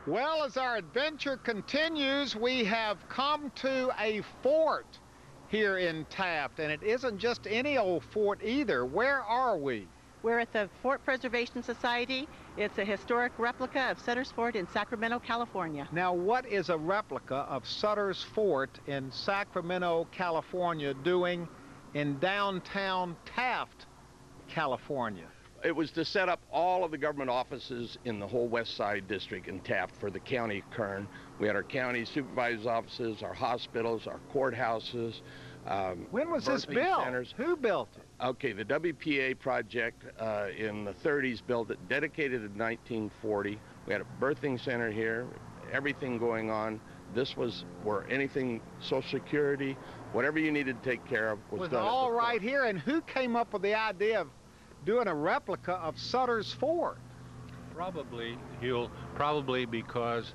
Well, as our adventure continues, we have come to a fort here in Taft, and it isn't just any old fort either. Where are we? We're at the Fort Preservation Society. It's a historic replica of Sutter's Fort in Sacramento, California. Now, what is a replica of Sutter's Fort in Sacramento, California doing in downtown Taft, California? It was to set up all of the government offices in the whole West Side District in Taft for the county of Kern. We had our county supervisor's offices, our hospitals, our courthouses. When was this built? Centers. Who built it? Okay, the WPA project in the 30s built it, dedicated in 1940. We had a birthing center here, everything going on. This was where anything, Social Security, whatever you needed to take care of was done. All right here, and who came up with the idea of doing a replica of Sutter's Fort? Probably, Huell, probably because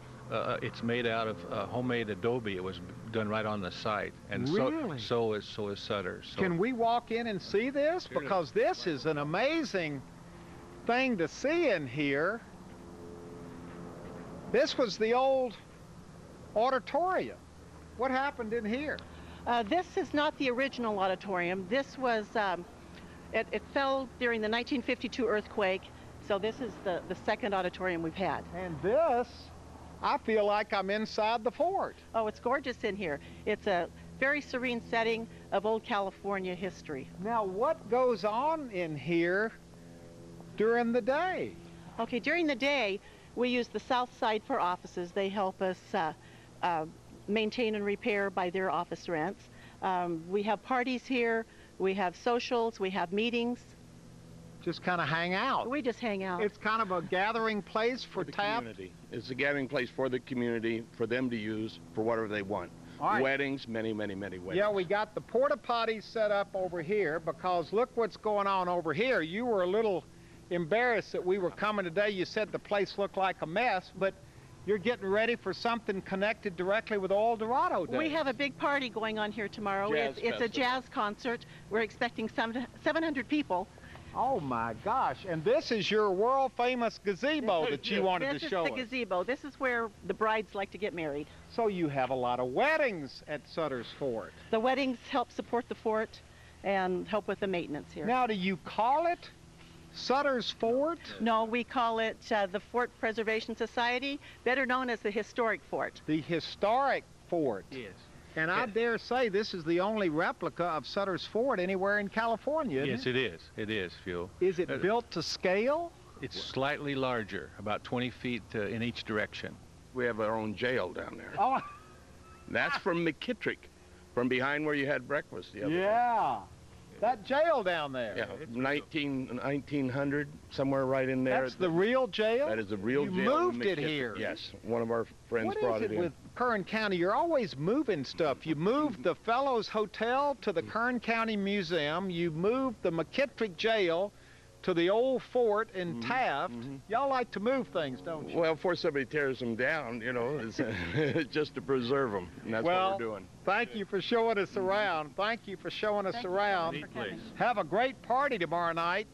it's made out of homemade adobe. It was done right on the site, and really? so is Sutter's. So. Can we walk in and see this? Because this is an amazing thing to see in here. This was the old auditorium. What happened in here? This is not the original auditorium. This was, it fell during the 1952 earthquake, so this is the second auditorium we've had. And this, I feel like I'm inside the fort. Oh, it's gorgeous in here. It's a very serene setting of old California history. Now, what goes on in here during the day? Okay, during the day, we use the south side for offices. They help us maintain and repair by their office rents. We have parties here, we have socials, we have meetings. Just kind of hang out. We just hang out. It's kind of a gathering place for the Taft. Community. It's a gathering place for the community, for them to use for whatever they want. All right. Weddings, many weddings. Yeah, we got the porta potties set up over here because look what's going on over here. You were a little embarrassed that we were coming today. You said the place looked like a mess, but you're getting ready for something connected directly with Oildorado Day. We have a big party going on here tomorrow. It's a jazz concert. We're expecting 700 people. Oh my gosh, and this is your world famous gazebo that you wanted to show us. This is the gazebo. This is where the brides like to get married. So you have a lot of weddings at Sutter's Fort. The weddings help support the fort and help with the maintenance here. Now, do you call it Sutter's Fort? No, we call it the Fort Preservation Society, better known as the Historic Fort. The Historic Fort. Yes. And I dare say this is the only replica of Sutter's Fort anywhere in California, isn't Yes, it is. It is, Huell. Is it built to scale? It's slightly larger, about 20 feet in each direction. We have our own jail down there. Oh, That's from McKittrick, from behind where you had breakfast the other day. yeah. That jail down there. Yeah, 1900, somewhere right in there. That's the real jail? That is the real jail. You moved it here. Yes, one of our friends What brought is it it in. with Kern County? You're always moving stuff. You moved the Fellows Hotel to the Kern County Museum. You moved the McKittrick Jail to the old fort in Taft. Y'all like to move things, don't you? Well, before somebody tears them down, you know, it's just to preserve them, and that's what we're doing. Thank you for showing us around. Thank you for showing us around. Neat place. Have a great party tomorrow night.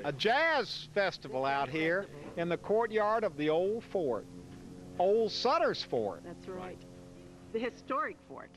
A jazz festival out here in the courtyard of the old fort. Old Sutter's Fort. That's right. The Historic Fort.